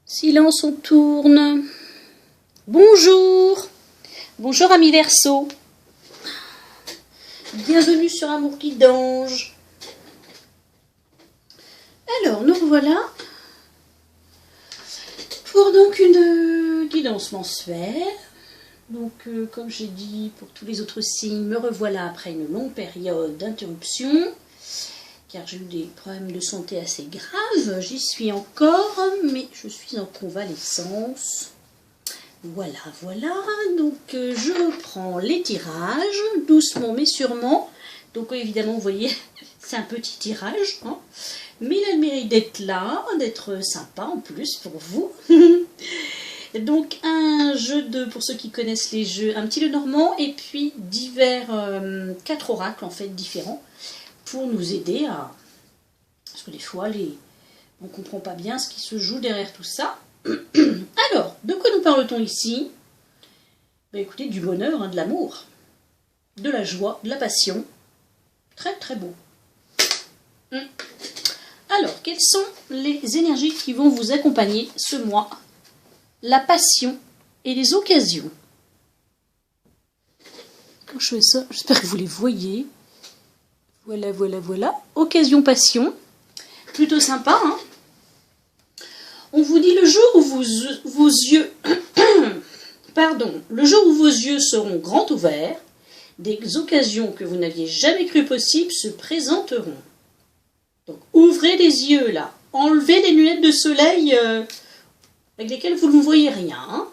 Silence, on tourne. Bonjour. Bonjour amis Verseau. Bienvenue sur Amour Guidange. Alors, nous revoilà pour donc une guidance mensuelle. Donc, comme j'ai dit, pour tous les autres signes, me revoilà après une longue période d'interruption. Car j'ai eu des problèmes de santé assez graves. J'y suis encore, mais je suis en convalescence. Voilà. Donc, je reprends les tirages, doucement mais sûrement. Donc, évidemment, vous voyez, c'est un petit tirage, hein, mais il a le mérite d'être là, d'être sympa en plus pour vous. Donc, un jeu de, pour ceux qui connaissent les jeux, un petit Lenormand, et puis divers 4 oracles, en fait, différents, pour nous aider à... Parce que des fois, on ne comprend pas bien ce qui se joue derrière tout ça. Alors, de quoi nous parle-t-on ici? Ben, écoutez, du bonheur, hein, de l'amour, de la joie, de la passion. Très très beau. Alors, quelles sont les énergies qui vont vous accompagner ce mois? La passion et les occasions. Quand je fais ça, j'espère que vous les voyez. Voilà. Occasion, passion. Plutôt sympa, hein? On vous dit le jour où vos yeux... le jour où vos yeux seront grands ouverts, des occasions que vous n'aviez jamais cru possibles se présenteront. Donc, ouvrez les yeux, là. Enlevez les lunettes de soleil avec lesquelles vous ne voyez rien, hein.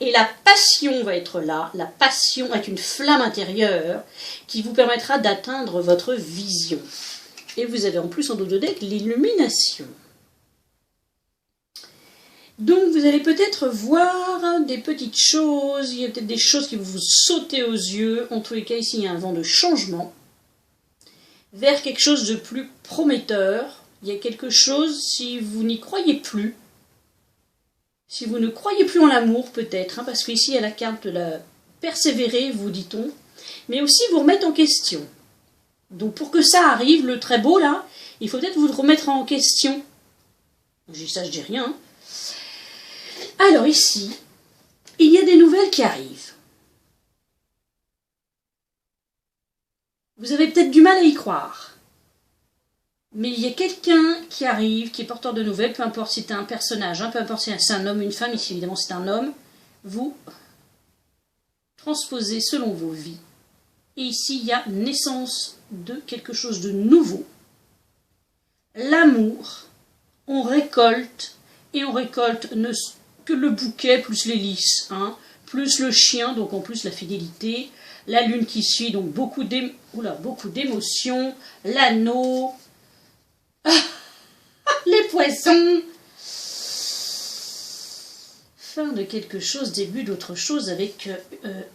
Et la passion va être là. La passion est une flamme intérieure qui vous permettra d'atteindre votre vision. Et vous avez en plus en dos de deck l'illumination. Donc vous allez peut-être voir des petites choses. Il y a peut-être des choses qui vont vous sauter aux yeux. En tous les cas, ici, il y a un vent de changement vers quelque chose de plus prometteur. Il y a quelque chose, si vous n'y croyez plus, si vous ne croyez plus en l'amour peut-être, hein, parce qu'ici il y a la carte de la persévérer, vous dit-on, mais aussi vous remettre en question. Donc pour que ça arrive, le très beau là, il faut peut-être vous remettre en question. Je dis ça, je dis rien. Hein. Alors ici, il y a des nouvelles qui arrivent. Vous avez peut-être du mal à y croire. Mais il y a quelqu'un qui arrive, qui est porteur de nouvelles, peu importe si c'est un personnage, hein, peu importe si c'est un homme ou une femme, ici évidemment c'est un homme, vous transposez selon vos vies. Et ici il y a naissance de quelque chose de nouveau. L'amour, on récolte, et on récolte ne que le bouquet plus les lys, hein, plus le chien, donc en plus la fidélité, la lune qui suit, donc beaucoup d'émotions, l'anneau, les poissons. Fin de quelque chose, début d'autre chose avec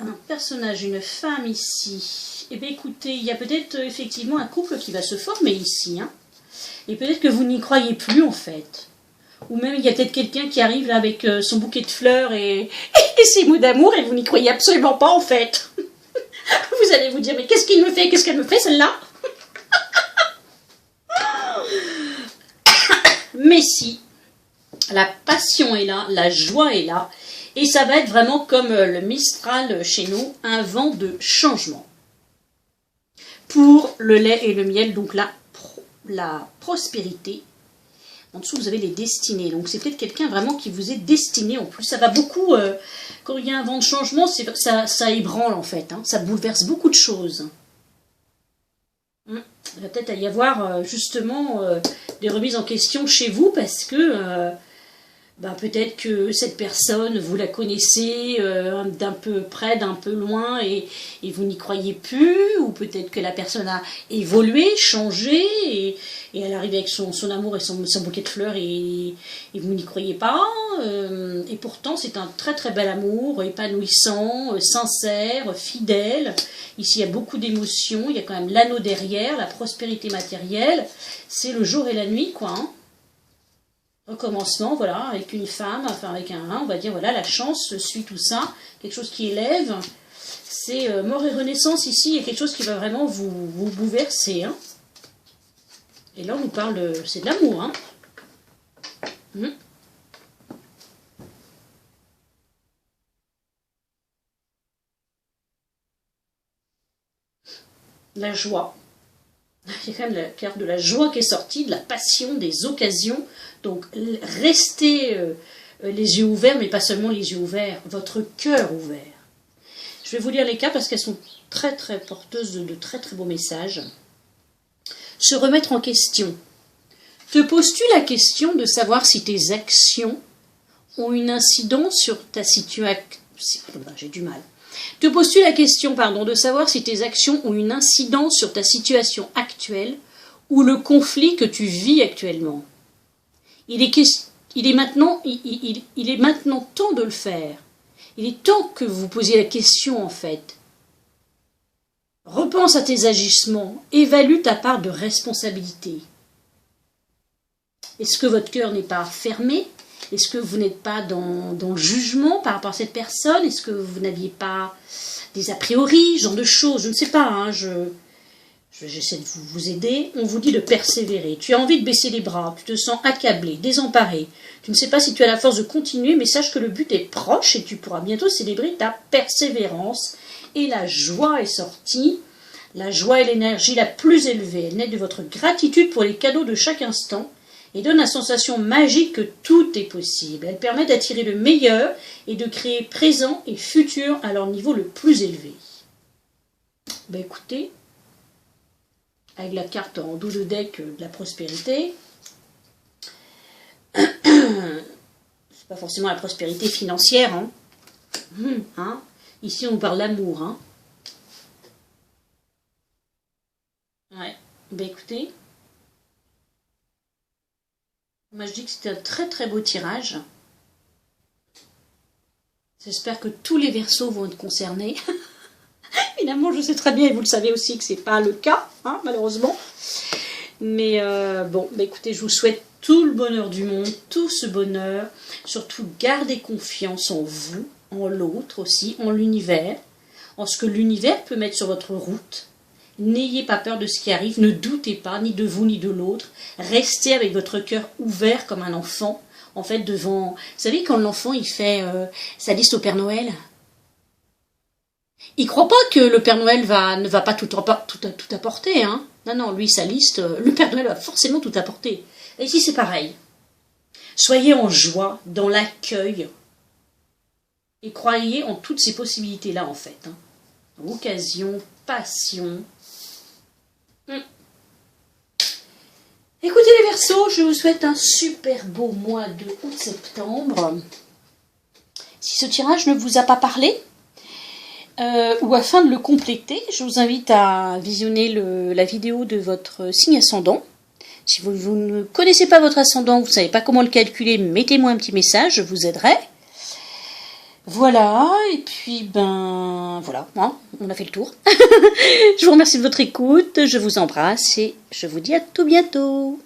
un personnage, une femme ici. Eh bien écoutez, il y a peut-être effectivement un couple qui va se former ici. Hein. Et peut-être que vous n'y croyez plus en fait. Ou même il y a peut-être quelqu'un qui arrive là avec son bouquet de fleurs et ses mots d'amour et vous n'y croyez absolument pas en fait. Vous allez vous dire, mais qu'est-ce qu'il me fait? Qu'est-ce qu'elle me fait celle-là? Mais si, la passion est là, la joie est là, et ça va être vraiment comme le Mistral chez nous, un vent de changement. Pour le lait et le miel, donc la prospérité. En dessous, vous avez les destinées. Donc, c'est peut-être quelqu'un vraiment qui vous est destiné. En plus, ça va beaucoup... quand il y a un vent de changement, ça ébranle, en fait. Hein, ça bouleverse beaucoup de choses. Il va peut-être y avoir justement des remises en question chez vous parce que peut-être que cette personne, vous la connaissez d'un peu près, d'un peu loin et vous n'y croyez plus, ou peut-être que la personne a évolué, changé et elle arrive avec son amour et son bouquet de fleurs et vous n'y croyez pas. Et pourtant, c'est un très très bel amour, épanouissant, sincère, fidèle. Ici, il y a beaucoup d'émotions, il y a quand même l'anneau derrière, la prospérité matérielle. C'est le jour et la nuit, quoi. Hein. Recommencement, voilà, avec une femme, enfin avec on va dire, voilà, la chance suit tout ça, quelque chose qui élève. C'est mort et renaissance ici, il y a quelque chose qui va vraiment vous bouleverser. Hein. Et là, on nous parle, c'est de l'amour. Hein. la joie. Il y a quand même la carte de la joie qui est sortie, de la passion, des occasions. Donc, restez les yeux ouverts, mais pas seulement les yeux ouverts, votre cœur ouvert. Je vais vous lire les cartes parce qu'elles sont très très porteuses de très très beaux messages. Se remettre en question. Te poses-tu la question de savoir si tes actions ont une incidence sur ta situation? J'ai du mal. Te poses-tu la question, de savoir si tes actions ont une incidence sur ta situation actuelle ou le conflit que tu vis actuellement? Il est maintenant temps de le faire. Il est temps que vous posiez la question, en fait. Repense à tes agissements, évalue ta part de responsabilité. Est-ce que votre cœur n'est pas fermé? Est-ce que vous n'êtes pas dans le jugement par rapport à cette personne? Est-ce que vous n'aviez pas des a priori, genre de choses? Je ne sais pas, hein, j'essaie de vous aider. On vous dit de persévérer. Tu as envie de baisser les bras, tu te sens accablé, désemparé. Tu ne sais pas si tu as la force de continuer, mais sache que le but est proche et tu pourras bientôt célébrer ta persévérance. Et la joie est sortie. La joie est l'énergie la plus élevée. Elle naît de votre gratitude pour les cadeaux de chaque instant et donne la sensation magique que tout est possible. Elle permet d'attirer le meilleur et de créer présent et futur à leur niveau le plus élevé. Ben écoutez, avec la carte en dos de deck de la prospérité, c'est pas forcément la prospérité financière, hein. Ici on nous parle d'amour, hein. Ouais, ben écoutez, moi je dis que c'était un très très beau tirage. J'espère que tous les Verseaux vont être concernés. Évidemment, je sais très bien, et vous le savez aussi, que ce n'est pas le cas, hein, malheureusement. Mais bon, bah écoutez, je vous souhaite tout le bonheur du monde, tout ce bonheur. Surtout, gardez confiance en vous, en l'autre aussi, en l'univers, en ce que l'univers peut mettre sur votre route. N'ayez pas peur de ce qui arrive, ne doutez pas, ni de vous, ni de l'autre. Restez avec votre cœur ouvert comme un enfant, en fait, devant... Vous savez, quand l'enfant, il fait sa liste au Père Noël, il ne croit pas que le Père Noël ne va pas tout apporter, hein. Non, lui, sa liste, le Père Noël va forcément tout apporter. Et ici, c'est pareil. Soyez en joie, dans l'accueil, et croyez en toutes ces possibilités-là, en fait. Hein. Occasion, passion. Écoutez les Verseaux, je vous souhaite un super beau mois de août-septembre. Si ce tirage ne vous a pas parlé, ou afin de le compléter, je vous invite à visionner la vidéo de votre signe ascendant. Si vous ne connaissez pas votre ascendant, vous ne savez pas comment le calculer, mettez-moi un petit message, je vous aiderai. Voilà, et puis voilà, hein, on a fait le tour. Je vous remercie de votre écoute, je vous embrasse et je vous dis à tout bientôt.